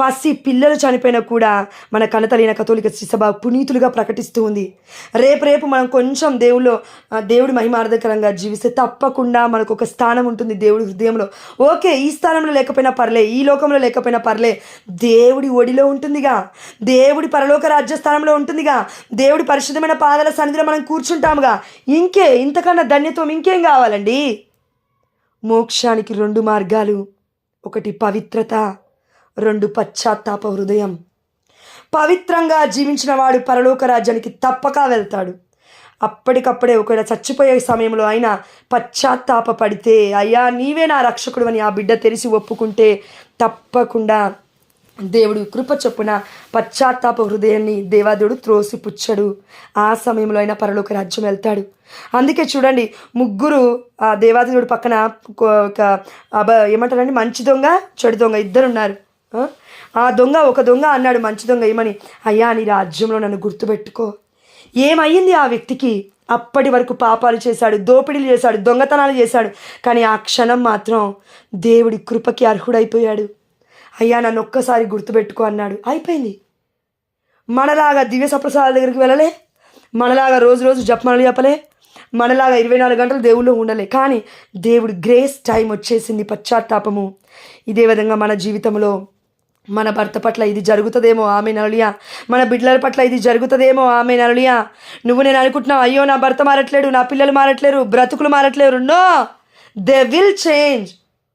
పసి పిల్లలు చనిపోయినా కూడా మన కన్నతల్లిన కథోలిక శిశుబ పునీతులుగా ప్రకటిస్తూ ఉంది. రేపు మనం కొంచెం దేవుడి మహిమార్థకరంగా జీవిస్తే తప్పకుండా మనకు ఒక స్థానం ఉంటుంది దేవుడి హృదయంలో. ఓకే, ఈ స్థానంలో లేకపోయినా పర్లే, ఈ లోకంలో లేకపోయినా పర్లే, దేవుడి ఒడిలో ఉంటుందిగా, దేవుడి పరలోక రాజ్యస్థానంలో ఉంటుందిగా, దేవుడి పరిశుద్ధమైన పాదాల సన్నిధిలో మనం కూర్చుంటాముగా. ఇంతకన్నా ధన్యత్వం ఇంకేం కావాలండి? మోక్షానికి 2 మార్గాలు. 1 పవిత్రత, 2 పశ్చాత్తాప హృదయం. పవిత్రంగా జీవించిన వాడు పరలోక రాజ్యానికి తప్పక వెళ్తాడు. అప్పటికప్పుడే ఒకవేళ చచ్చిపోయే సమయంలో అయినా పశ్చాత్తాప పడితే, అయ్యా నీవే నా రక్షకుడు అని ఆ బిడ్డ తెరిచి ఒప్పుకుంటే తప్పకుండా దేవుడు కృప చొప్పున పశ్చాత్తాప హృదయాన్ని దేవాదేవుడు త్రోసిపుచ్చడు. ఆ సమయంలో అయినా పరలోక రాజ్యం వెళ్తాడు. అందుకే చూడండి, 3 ఆ దేవాదేవుడు పక్కన ఏమంటారండి, మంచి దొంగ చెడు దొంగ 2 ఉన్నారు. ఆ ఒక దొంగ అన్నాడు మంచి దొంగ ఏమని, అయ్యా నీ రాజ్యంలో నన్ను గుర్తుపెట్టుకో. ఏమయ్యింది ఆ వ్యక్తికి? అప్పటి వరకు పాపాలు చేశాడు, దోపిడీలు చేశాడు, దొంగతనాలు చేశాడు, కానీ ఆ క్షణం మాత్రం దేవుడి కృపకి అర్హుడైపోయాడు. అయ్యా నన్ను ఒక్కసారి గుర్తుపెట్టుకో అన్నాడు, అయిపోయింది. మనలాగా దివ్య సప్రసాదాల దగ్గరికి వెళ్ళలే, మనలాగా రోజు జపమాలు చెప్పలే, మనలాగా 24 గంటలు దేవుళ్ళు ఉండలే, కానీ దేవుడి గ్రేస్ టైం వచ్చేసింది, పశ్చాత్తాపము. ఇదే విధంగా మన జీవితంలో మన భర్త పట్ల ఇది జరుగుతుందేమో, ఆమె హల్లెలూయా. మన బిడ్డల పట్ల ఇది జరుగుతుందేమో, ఆమె హల్లెలూయా. నేను అనుకుంటున్నావు, అయ్యో నా భర్త మారట్లేడు, నా పిల్లలు మారట్లేరు, బ్రతుకులు మారట్లేరు. No, they will change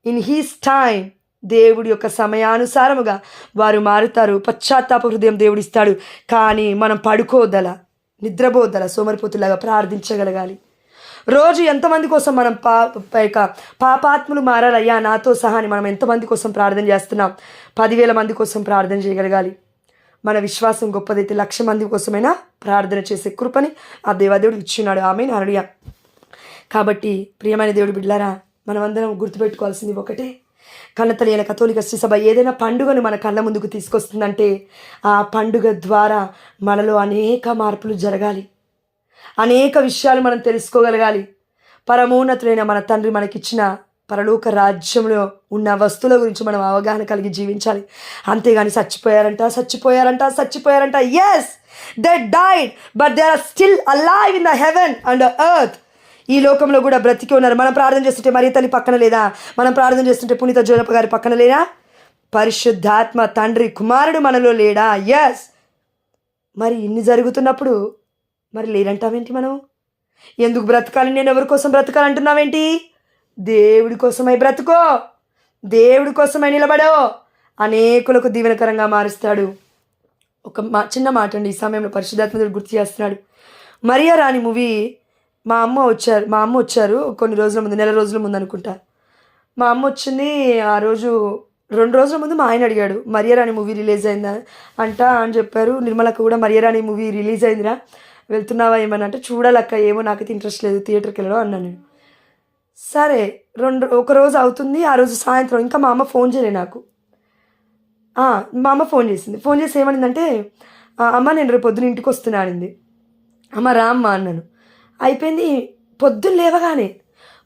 in his time. దేవుడి యొక్క సమయానుసారముగా వారు మారుతారు. పశ్చాత్తాప హృదయం దేవుడిస్తాడు. కానీ మనం పడుకోవద్దల, నిద్రపోవద్దల, సోమరిపోతులాగా ప్రార్థించగలగాలి. రోజు ఎంతమంది కోసం మనం పాపాత్ములు మారాలయ్యా నాతో సహా అని మనం ఎంతమంది కోసం ప్రార్థన చేస్తున్నాం? 10,000 మంది కోసం ప్రార్థన చేయగలగాలి. మన విశ్వాసం గొప్పదైతే 1,00,000 మంది కోసమైనా ప్రార్థన చేసే కృపని ఆ దేవాదేవుడు ఇచ్చినాడు. ఆమేన్, హల్లెలూయా. కాబట్టి ప్రియమైన దేవుడి బిడ్డలారా, మనమందరం గుర్తుపెట్టుకోవాల్సింది ఒకటే, కన్నతల్లి అయిన కథోలిక శ్రీసభ ఏదైనా పండుగను మన కళ్ళ ముందుకు తీసుకొస్తుందంటే ఆ పండుగ ద్వారా మనలో అనేక మార్పులు జరగాలి, అనేక విషయాలు మనం తెలుసుకోగలగాలి. పరమోన్నతులైన మన తండ్రి మనకిచ్చిన పరలోక రాజ్యంలో ఉన్న వస్తువుల గురించి మనం అవగాహన కలిగి జీవించాలి. అంతేగాని చచ్చిపోయారంట. Yes, they died but they are still alive in the heaven and earth. ఈ లోకంలో కూడా బ్రతికి ఉన్నారు. మనం ప్రార్థన చేస్తుంటే మరియ తల్లి పక్కన లేదా? మనం ప్రార్థన చేస్తుంటే పునీత జోనప్ప గారి పక్కన లేడా? పరిశుద్ధాత్మ తండ్రి కుమారుడు మనలో లేడా? ఎస్. మరి ఇన్ని జరుగుతున్నప్పుడు మరి లేరంటావేంటి? మనం ఎందుకు బ్రతకాలి? నేను ఎవరి కోసం బ్రతకాలంటున్నావేంటి? దేవుడి కోసమై బ్రతుకో, దేవుడి కోసమై నిలబడో, అనేకులకు దీవెనకరంగా మారుస్తాడు. ఒక చిన్న మాట అండి, ఈ సమయంలో పరిశుద్ధాత్మ గుర్తు చేస్తున్నాడు. మరియా రాణి మూవీ మా అమ్మ వచ్చారు కొన్ని రోజుల ముందు, నెల రోజుల ముందు అనుకుంటా. మా అమ్మ వచ్చింది. ఆ రోజు 2 రోజుల ముందు మా ఆయన అడిగాడు, మరియా రాణి మూవీ రిలీజ్ అయిందా అని చెప్పారు. నిర్మలక్క కూడా మరియా రాణి మూవీ రిలీజ్ అయిందిరా, వెళ్తున్నావా ఏమని అంటే, చూడాలక్క, ఏమో నాకైతే ఇంట్రెస్ట్ లేదు థియేటర్కి వెళ్ళడం అన్నాను నేను. సరే, ఒక రోజు అవుతుంది. ఆ రోజు సాయంత్రం ఇంకా మా అమ్మ ఫోన్ చేయలేదు నాకు. మా అమ్మ ఫోన్ చేసి ఏమనిందంటే, అమ్మ నేను రేపు పొద్దున ఇంటికి వస్తున్నా అనింది. అమ్మ రామ్మ అన్నాను. అయిపోయింది. పొద్దున్న లేవగానే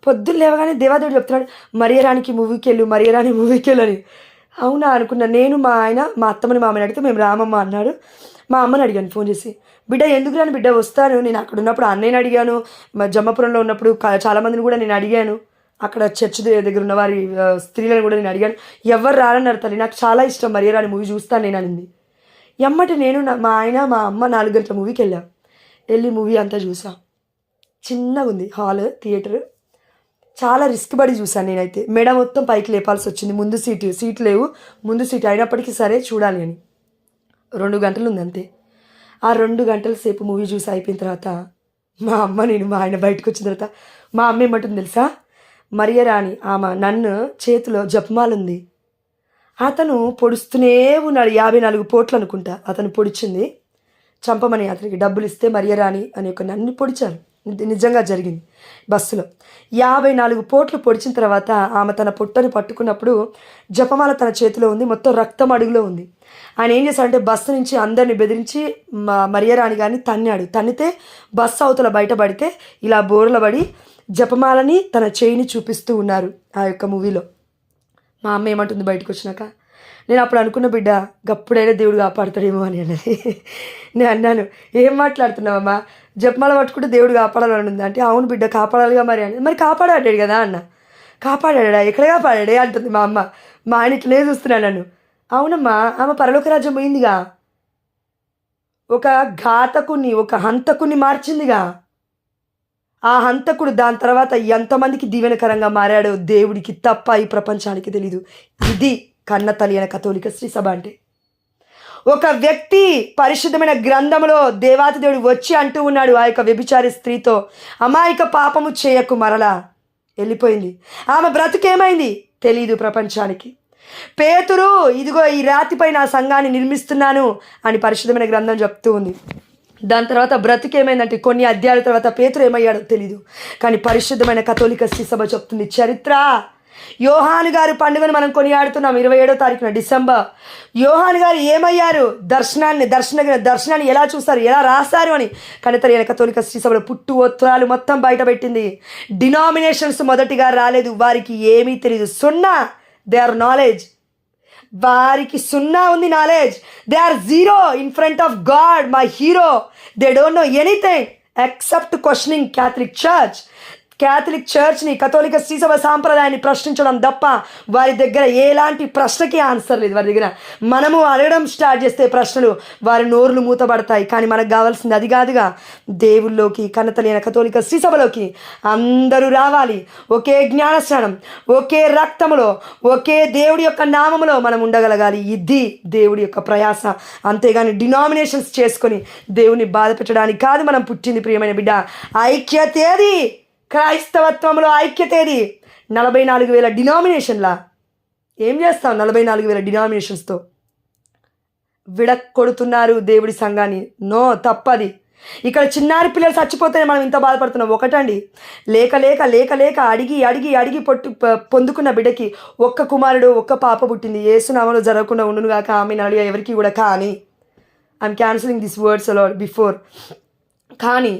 పొద్దున్న లేవగానే దేవాదేవుడు చెప్తున్నాడు, మరియరానికి మూవీకి వెళ్ళు, మరియరాని మూవీకి వెళ్ళు అని. అవునా అనుకున్నా. నేను మా ఆయన మా అత్తమ్మని మామని అడిగితే మేము రామమ్మ అన్నాడు. మా అమ్మని అడిగాను ఫోన్ చేసి, బిడ్డ ఎందుకు రాని బిడ్డ, వస్తాను. నేను అక్కడ ఉన్నప్పుడు అన్నయ్యని అడిగాను, మా జమ్మపురంలో ఉన్నప్పుడు చాలామందిని కూడా నేను అడిగాను, అక్కడ చర్చ్ దగ్గర ఉన్న వారి స్త్రీలను కూడా నేను అడిగాను, ఎవరు రారన్నారు తల్లి, నాకు చాలా ఇష్టం మరియరాని మూవీ చూస్తాను నేను అనింది. ఎమ్మటి నేను మా ఆయన మా అమ్మ 4 గంటల మూవీకి వెళ్ళాం. వెళ్ళి మూవీ అంతా చూసాం. చిన్నగా ఉంది హాల్, థియేటర్. చాలా రిస్క్ పడి చూసాను నేనైతే. మెడ మొత్తం పైకి లేపాల్సి వచ్చింది. ముందు సీట్ లేవు, ముందు సీట్ అయినప్పటికీ సరే చూడాలి అని. 2 గంటలు ఉంది అంతే. ఆ 2 గంటల సేపు మూవీ చూసి అయిపోయిన తర్వాత మా అమ్మ నేను మా ఆయన బయటకు వచ్చిన తర్వాత మా అమ్మ ఏమంటుంది తెలుసా, మరియరాని ఆమె నన్ను చేతిలో జపమాలుంది, అతను పొడుస్తూనే ఉన్నాడు. 54 పోట్లు అనుకుంటా అతను పొడిచింది. చంపమని అతనికి డబ్బులు ఇస్తే మరియరాని అని ఒక నన్ను పొడిచారు. నిజంగా జరిగింది బస్సులో. 54 పోట్లు పొడిచిన తర్వాత ఆమె తన పొట్టను పట్టుకున్నప్పుడు జపమాల తన చేతిలో ఉంది, మొత్తం రక్తం అడుగులో ఉంది. ఆయన ఏం చేశాడంటే బస్సు నుంచి అందరిని బెదిరించి మరియరాని గారిని తన్నాడు. తన్నితే బస్సు అవతల బయటపడితే ఇలా బోర్ల పడి జపమాలని తన చేయిని చూపిస్తూ ఉన్నారు ఆ యొక్క మూవీలో. మా అమ్మ ఏమంటుంది బయటకు వచ్చినాక, నేను అప్పుడు అనుకున్న బిడ్డ గప్పుడైనా దేవుడు కాపాడుతాడేమో అని అన్నది. నేను అన్నాను, ఏం మాట్లాడుతున్నావమ్మా, జపమాల పట్టుకుంటే దేవుడు కాపాడాలని ఉంది అంటే, అవును బిడ్డ కాపాడాలిగా మరి అని. మరి కాపాడాడు కదా అన్న. కాపాడా, ఎక్కడ కాపాడాడే అంటుంది మా అమ్మ. మా ఆయన ఇట్లనే చూస్తున్నాను నన్ను. అవునమ్మా, ఆమె పరలోక రాజ్యం పోయిందిగా, ఒక ఘాతకుని ఒక హంతకుని మార్చిందిగా. ఆ హంతకుడు దాని తర్వాత ఎంతమందికి దీవెనకరంగా మారాడో దేవుడికి తప్ప ఈ ప్రపంచానికి తెలీదు. ఇది కన్న తల్లి అయిన కథోలిక శ్రీ సభ అంటే. ఒక వ్యక్తి పరిశుద్ధమైన గ్రంథంలో దేవాతి దేవుడు వచ్చి అంటూ ఉన్నాడు ఆ యొక్క వ్యభిచారి స్త్రీతో, అమాయక పాపము చేయకు, మరలా వెళ్ళిపోయింది. ఆమె బ్రతుకేమైంది తెలీదు ప్రపంచానికి. పేతురు ఇదిగో ఈ రాతిపై నా సంఘాన్ని నిర్మిస్తున్నాను అని పరిశుద్ధమైన గ్రంథం చెప్తూ ఉంది. దాని తర్వాత బ్రతుకేమైందంటే కొన్ని అధ్యాయాల తర్వాత పేతురు ఏమయ్యాడో తెలీదు. కానీ పరిశుద్ధమైన కథోలిక శ్రీ సభ చెప్తుంది చరిత్ర. యోహాను గారు పండుగను మనం కొనియాడుతున్నాం 27వ తారీఖున డిసెంబర్. యోహాను గారు ఏమయ్యారు, దర్శనాన్ని ఎలా చూస్తారు, ఎలా రాస్తారు అని కనితరైన కథోలిక శ్రీ సభలో పుట్టు ఒత్తురాలు మొత్తం బయట పెట్టింది. డినామినేషన్స్ మొదటిగా రాలేదు, వారికి ఏమీ తెలియదు. సున్నా, దే ఆర్ నాలెడ్జ్. వారికి సున్నా ఉంది knowledge. They are zero in front of God, my hero. They don't know anything except questioning Catholic చర్చ్ని, కథోలిక శ్రీసభ సాంప్రదాయాన్ని ప్రశ్నించడం తప్ప వారి దగ్గర ఎలాంటి ప్రశ్నకి ఆన్సర్ లేదు. వారి దగ్గర మనము అడగడం స్టార్ట్ చేస్తే ప్రశ్నలు, వారి నోర్లు మూతపడతాయి. కానీ మనకు కావాల్సింది అది కాదుగా. దేవుల్లోకి, కన్నతలైన కథోలిక శ్రీసభలోకి అందరూ రావాలి. ఒకే జ్ఞానస్నానం, ఒకే రక్తములో, ఒకే దేవుడి యొక్క నామములో మనం ఉండగలగాలి. ఇది దేవుడి యొక్క ప్రయాస. అంతేగాని డినామినేషన్స్ చేసుకొని దేవుని బాధ పెట్టడానికి కాదు మనం పుట్టింది. ప్రియమైన బిడ్డ, ఐక్యతేది క్రైస్తవత్వంలో, ఐక్యతేది 44,000 డినామినేషన్లా. ఏం చేస్తాం 44,000 డినామినేషన్స్తో? విడకొడుతున్నారు దేవుడి సంఘాన్ని. నో, తప్పది. ఇక్కడ చిన్నారి పిల్లలు చచ్చిపోతేనే మనం ఇంత బాధపడుతున్నాం. ఒకటండి, లేక అడిగి పొందుకున్న బిడ్డకి ఒక్క కుమారుడు ఒక్క పాప పుట్టింది. యేసునామములో జరగకుండా ఉండును గాక, ఆమె నడిగా ఎవరికి కూడా. కానీ I'm cancelling this words a lot before. కానీ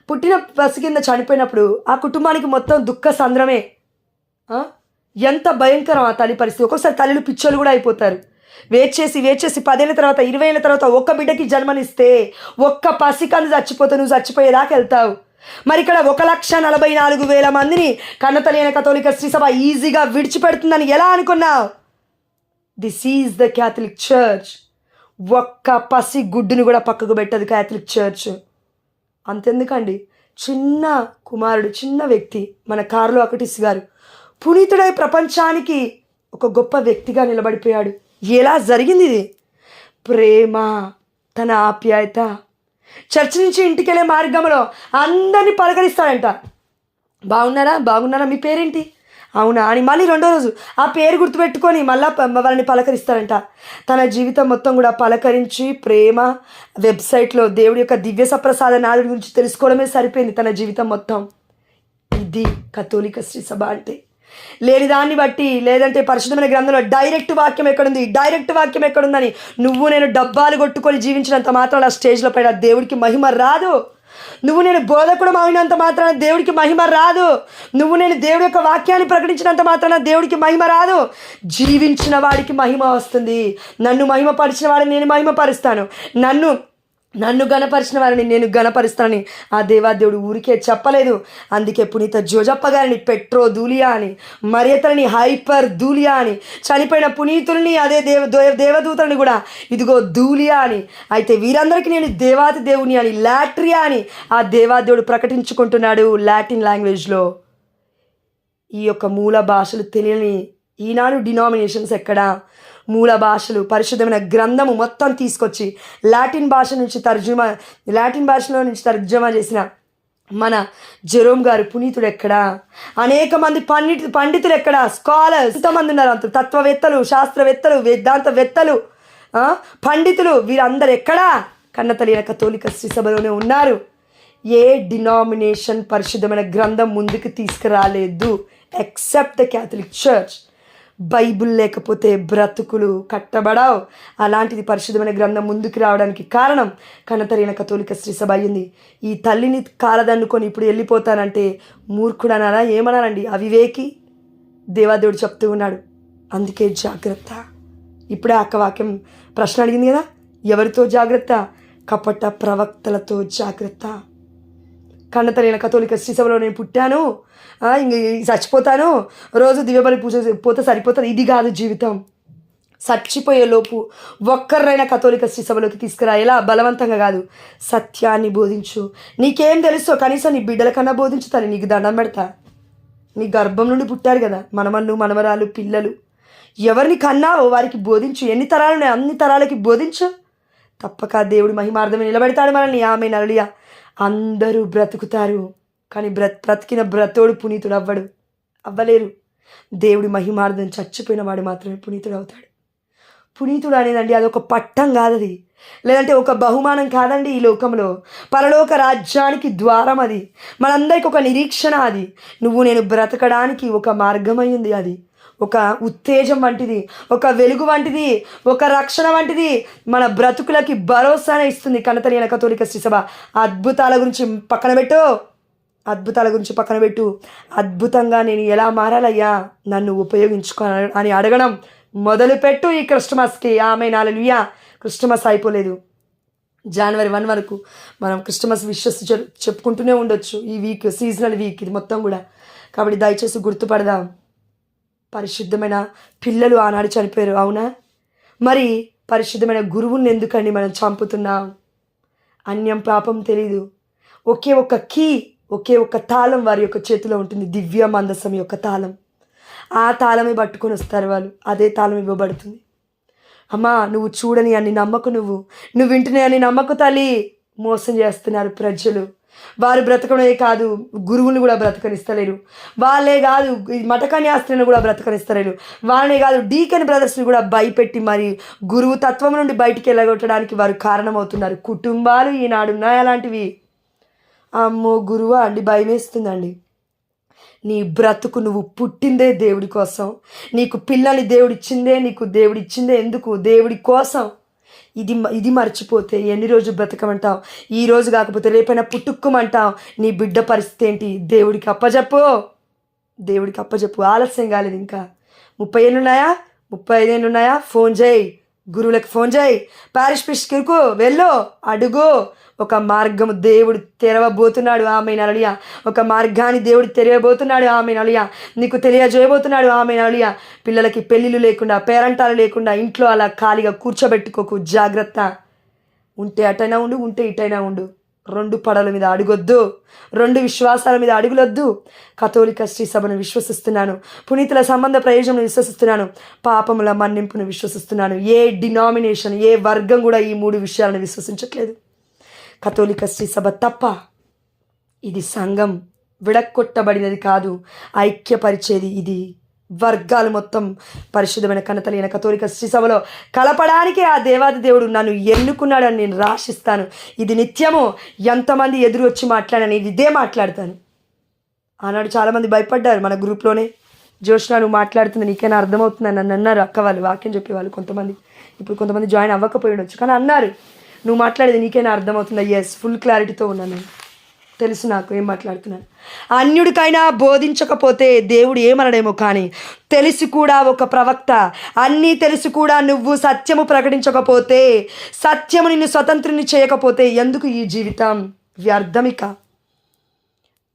పుట్టిన పసి కింద చనిపోయినప్పుడు ఆ కుటుంబానికి మొత్తం దుఃఖ సంద్రమే. ఎంత భయంకరం ఆ తల్లి పరిస్థితి. ఒక్కొక్కసారి తల్లిలు పిచ్చోళ్ళు కూడా అయిపోతారు. వెయిట్ చేసి 10 ఏళ్ళ తర్వాత 20 ఏళ్ళ తర్వాత ఒక్క బిడ్డకి జన్మనిస్తే ఒక్క పసికందు చచ్చిపోతే నువ్వు చచ్చిపోయేదాకా వెళ్తావు. మరి ఇక్కడ 1,44,000 మందిని కన్నతల్లి కథోలిక శ్రీసభ ఈజీగా విడిచిపెడుతుందని ఎలా అనుకున్నావు? This is the Catholic church. ఒక్క పసి గుడ్డుని కూడా పక్కకు పెట్టదు క్యాథలిక్ చర్చ్. అంతెందుకండి, చిన్న కుమారుడు, చిన్న వ్యక్తి, మన కార్లో అకటిస్ గారు పునీతుడై ప్రపంచానికి ఒక గొప్ప వ్యక్తిగా నిలబడిపోయాడు. ఎలా జరిగింది ఇది? ప్రేమ, తన ఆప్యాయత. చర్చ్ నుంచి ఇంటికి వెళ్ళే మార్గంలో అందరినీ పలకరిస్తాడంట. బాగున్నారా, మీ పేరేంటి, అవునా అని మళ్ళీ 2వ రోజు ఆ పేరు గుర్తుపెట్టుకొని మళ్ళీ వాళ్ళని పలకరిస్తారంట. తన జీవితం మొత్తం కూడా పలకరించి ప్రేమ, వెబ్సైట్లో దేవుడి యొక్క దివ్య సప్రసాద నాదుడి గురించి తెలుసుకోవడమే సరిపోయింది తన జీవితం మొత్తం. ఇది కథోలిక శ్రీ సభ అంటే. లేని దాన్ని బట్టి, లేదంటే పరిశుద్ధమైన గ్రంథంలో డైరెక్ట్ వాక్యం ఎక్కడుందని నువ్వు నేను డబ్బాలు కొట్టుకొని జీవించినంత మాత్రం ఆ స్టేజ్లో పైన దేవుడికి మహిమ రాదు. నువ్వు నేను బోధకుడు అయినంత మాత్రాన దేవుడికి మహిమ రాదు. నువ్వు నేను దేవుడి యొక్క వాక్యాన్ని ప్రకటించినంత మాత్రాన దేవుడికి మహిమ రాదు. జీవించిన వాడికి మహిమ వస్తుంది. నన్ను మహిమపరిచిన వాడిని నేను మహిమపరుస్తాను. నన్ను గణపరిచిన వారిని నేను గణపరుస్తానని ఆ దేవాదేవుడు ఊరికే చెప్పలేదు. అందుకే పునీత జోజప్ప గారిని పెట్రో దూలియా అని, మరియతలని హైపర్ దూలియా అని, చనిపోయిన పునీతుల్ని అదే దేవదూతలని కూడా ఇదిగో దూలియా అని, అయితే వీరందరికీ నేను దేవాతి దేవుని అని, లాట్రియా అని ఆ దేవాదేవుడు ప్రకటించుకుంటున్నాడు లాటిన్ లాంగ్వేజ్లో. ఈ యొక్క మూల భాషలు తెలియని ఈనాడు డినామినేషన్స్ ఎక్కడా మూల భాషలు పరిశుద్ధమైన గ్రంథము మొత్తం తీసుకొచ్చి లాటిన్ భాషలో నుంచి తర్జుమా చేసిన మన జెరోమ్ గారు పునీతుడు ఎక్కడా? అనేక మంది పండితులు ఎక్కడా? స్కాలర్స్ ఎంతమంది ఉన్నారు? అంత తత్వవేత్తలు, శాస్త్రవేత్తలు, వేదాంతవేత్తలు, పండితులు వీరందరూ ఎక్కడా? కన్నతల్లి కథోలిక శ్రీ సభలోనే ఉన్నారు. ఏ డినామినేషన్ పరిశుద్ధమైన గ్రంథం ముందుకు తీసుకురాలేదు except the Catholic church. Bible లేకపోతే బ్రతుకులు కట్టబడావు. అలాంటిది పరిశుద్ధమైన గ్రంథం ముందుకు రావడానికి కారణం కన్నతల్లి కథోలిక శ్రీ సభ అయ్యింది. ఈ తల్లిని కాలదన్నుకొని ఇప్పుడు వెళ్ళిపోతానంటే మూర్ఖుడనారా ఏమన్నానండి? అవివేకి దేవాదేవుడు చెప్తూ ఉన్నాడు. అందుకే జాగ్రత్త. ఇప్పుడే వాక్యం ప్రశ్న అడిగింది కదా, ఎవరితో జాగ్రత్త? కపట ప్రవక్తలతో జాగ్రత్త. కన్నతల్లి కథోలిక శ్రీ సభలో నేను పుట్టాను, ఇంక చచ్చిపోతాను, రోజు దివ్యబలి పూజ పోతే సరిపోతుంది, ఇది కాదు జీవితం. చచ్చిపోయే లోపు ఒక్కరైనా కథోలిక శ్రీ సభలోకి తీసుకురా. ఎలా? బలవంతంగా కాదు, సత్యాన్ని బోధించు. నీకేం తెలుసో కనీసం నీ బిడ్డల కన్నా బోధించుతాను. నీకు దండం పెడతా. నీ గర్భం నుండి పుట్టారు కదా మనమన్ను, మనవరాలు, పిల్లలు, ఎవరిని కన్నావో వారికి బోధించు. ఎన్ని తరాలు ఉన్నాయి అన్ని తరాలకి బోధించు. తప్పక దేవుడు మహిమార్థమే నిలబెడతాడు మనల్ని. ఆమె నలులియా అందరూ బ్రతుకుతారు, కానీ బ్రతికిన బ్రతోడు పునీతుడు అవ్వలేరు. దేవుడి మహిమార్థం చచ్చిపోయిన వాడు మాత్రమే పునీతుడు అవుతాడు. పునీతుడు అనేదండి అదొక పట్టం కాదది, లేదంటే ఒక బహుమానం కాదండి. ఈ లోకంలో పరలోక రాజ్యానికి ద్వారం అది. మనందరికి ఒక నిరీక్షణ అది. నువ్వు నేను బ్రతకడానికి ఒక మార్గమైంది. అది ఒక ఉత్తేజం వంటిది, ఒక వెలుగు వంటిది, ఒక రక్షణ వంటిది. మన బ్రతుకులకి భరోసానే ఇస్తుంది కన్నతల్లి కథోలిక శ్రీ సభ. అద్భుతాల గురించి పక్కన పెట్టు. అద్భుతంగా నేను ఎలా మారాలయ్యా, నన్ను ఉపయోగించుకో అని అడగడం మొదలుపెట్టు ఈ క్రిస్టమస్కి. ఆమె హల్లెలూయా. క్రిస్టమస్ అయిపోలేదు. జనవరి 1 వరకు మనం క్రిస్టమస్ విషెస్ చెప్పుకుంటూనే ఉండొచ్చు. ఈ వీక్ సీజనల్ వీక్ ఇది మొత్తం కూడా. కాబట్టి దయచేసి గుర్తుపడదాం. పరిశుద్ధమైన పిల్లలు ఆనాడు చనిపోయారు, అవునా? మరి పరిశుద్ధమైన గురువుని ఎందుకండి మనం చంపుతున్నాం? అన్యం పాపం తెలీదు. ఒకే ఒక్క తాళం వారి యొక్క చేతిలో ఉంటుంది, దివ్య మందసం యొక్క తాళం. ఆ తాళమే పట్టుకొని వస్తారు వాళ్ళు, అదే తాళం ఇవ్వబడుతుంది. అమ్మా నువ్వు చూడని అని నమ్మకు, నువ్వు వింటున్నాయి అని నమ్మకు తల్లి. మోసం చేస్తున్నారు ప్రజలు. వారు బ్రతకడే కాదు, గురువుని కూడా బ్రతకనిస్తలేరు. వాళ్ళే కాదు, మఠకన్యాస్త్రిని కూడా బ్రతకనిస్తలేరు. వాళ్ళనే కాదు, డీకెన్ బ్రదర్స్ని కూడా భయపెట్టి మరి గురువు తత్వం నుండి బయటికి వెళ్ళగొట్టడానికి వారు కారణమవుతున్నారు. కుటుంబాలు ఈనాడు ఉన్నాయి అలాంటివి. అమ్మో గురువా అండి, భయం వేస్తుందండి. నీ బ్రతుకు నువ్వు పుట్టిందే దేవుడి కోసం. నీకు పిల్లల్ని దేవుడిచ్చిందే, నీకు దేవుడిచ్చిందే ఎందుకు? దేవుడి కోసం. ఇది మర్చిపోతే ఎన్ని రోజులు బ్రతకమంటావు? ఈ రోజు కాకపోతే రేపైనా పుట్టుక్కుమంటావు. నీ బిడ్డ పరిస్థితి ఏంటి? దేవుడికి అప్పచెప్పు. ఆలస్యం కాలేదు. ఇంకా 30 ఏళ్ళు ఉన్నాయా, 35 ఏళ్ళు ఉన్నాయా? ఫోన్ చేయి, గురువులకు ఫోన్ చేయి, పారిష్ బిషప్కు వెళ్ళు, అడుగు. ఒక మార్గము దేవుడు తెరవబోతున్నాడు. ఆమె హల్లెలూయా. ఒక మార్గాన్ని దేవుడు తెరవబోతున్నాడు. ఆమె హల్లెలూయా. నీకు తెలియజేయబోతున్నాడు. ఆమె హల్లెలూయా. పిల్లలకి పెళ్ళిళ్ళు లేకుండా, పేరంటాలు లేకుండా ఇంట్లో అలా ఖాళీగా కూర్చోబెట్టుకోకు. జాగ్రత్త. ఉంటే అటైనా ఉండు, ఉంటే ఇటైనా ఉండు. 2 పడవల మీద అడుగొద్దు, 2 విశ్వాసాల మీద అడుగులొద్దు. కథోలిక శ్రీ సభను విశ్వసిస్తున్నాను. పునీతుల సంబంధ ప్రయోజనం విశ్వసిస్తున్నాను. పాపముల మన్నింపును విశ్వసిస్తున్నాను. ఏ డినామినేషన్, ఏ వర్గం కూడా ఈ 3 విషయాలను విశ్వసించట్లేదు. కథోలిక శ్రీ సభ తప్ప. ఇది సంఘం విడగొట్టబడినది కాదు, ఐక్యపరిచేది. ఇది వర్గాలు మొత్తం పరిశుద్ధమైన కన్నతల్లి కథోలిక శ్రీ సభలో కలపడానికి ఆ దేవాది దేవుడు నన్ను ఎన్నుకున్నాడని నేను రాశిస్తాను. ఇది నిత్యము. ఎంతమంది ఎదురు వచ్చి మాట్లాడని ఇదే మాట్లాడతాను. ఆనాడు చాలామంది భయపడ్డారు మన గ్రూప్లోనే. జోష్నా నువ్వు మాట్లాడుతుంది నీకైనా అర్థమవుతుందని నన్ను అన్నారు అక్క వాళ్ళు, వాక్యం చెప్పేవాళ్ళు కొంతమంది. ఇప్పుడు కొంతమంది జాయిన్ అవ్వకపోయి ఉండొచ్చు, కానీ అన్నారు నువ్వు మాట్లాడేది నీకైనా అర్థమవుతుందా? ఎస్, ఫుల్ క్లారిటీతో ఉన్నాను నేను. తెలుసు నాకు ఏం మాట్లాడుతున్నాను. అన్యుడికైనా బోధించకపోతే దేవుడు ఏమనడేమో, కానీ తెలిసి కూడా ఒక ప్రవక్త, అన్నీ తెలిసి కూడా నువ్వు సత్యము ప్రకటించకపోతే, సత్యము నిన్ను స్వతంత్రుని చేయకపోతే ఎందుకు ఈ జీవితం? వ్యర్థమిక.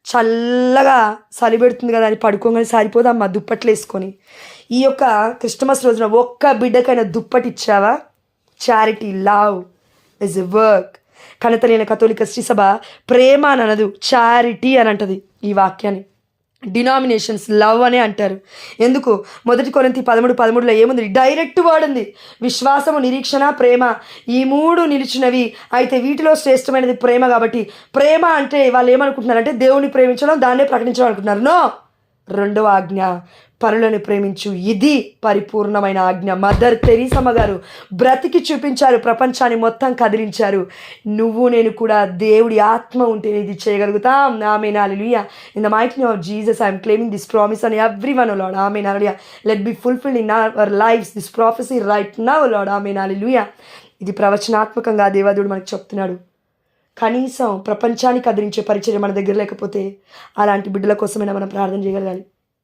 చల్లగా చలి పెడుతుంది కదా అని పడుకోగానే సరిపోదమ్మా దుప్పట్లు వేసుకొని. ఈ యొక్క క్రిస్టమస్ రోజున ఒక్క బిడ్డకైనా దుప్పటి ఇచ్చావా? Charity, love is a work. కనతలైన కథోలిక శ్రీసభ ప్రేమ అని అనదు, చారిటీ అని అంటది ఈ వాక్యాన్ని. డినామినేషన్స్ లవ్ అనే అంటారు. ఎందుకు? 1 కొరింథీ 13:13లో ఏముంది? డైరెక్ట్ వర్డ్ ఉంది. విశ్వాసము, నిరీక్షణ, ప్రేమ, ఈ 3 నిలిచినవి. అయితే వీటిలో శ్రేష్టమైనది ప్రేమ. కాబట్టి ప్రేమ అంటే వాళ్ళు ఏమనుకుంటున్నారంటే దేవుని ప్రేమించడం, దాన్నే ప్రకటించడం అనుకుంటున్నారు. నో, 2వ ఆజ్ఞ పరులను ప్రేమించు, ఇది పరిపూర్ణమైన ఆజ్ఞ. మదర్ తెరీసమ్మ గారు బ్రతికి చూపించారు, ప్రపంచాన్ని మొత్తం కదిలించారు. నువ్వు నేను కూడా దేవుడి ఆత్మ ఉంటేనే ఇది చేయగలుగుతాం. Amen, hallelujah. In the mighty name of Jesus I am claiming this promise on everyone, O Lord. Amen, hallelujah. Let be fulfilled in our lifes this prophecy right now, Lord. Amen, hallelujah. ఇది ప్రవచనాత్మకంగా దేవదేవుడు మనకు చెప్తున్నాడు. కనీసం ప్రపంచాన్ని కదిలించే పరిచయం మన దగ్గర లేకపోతే అలాంటి బిడ్డల కోసమైనా మనం ప్రార్థన చేయగలగాలి.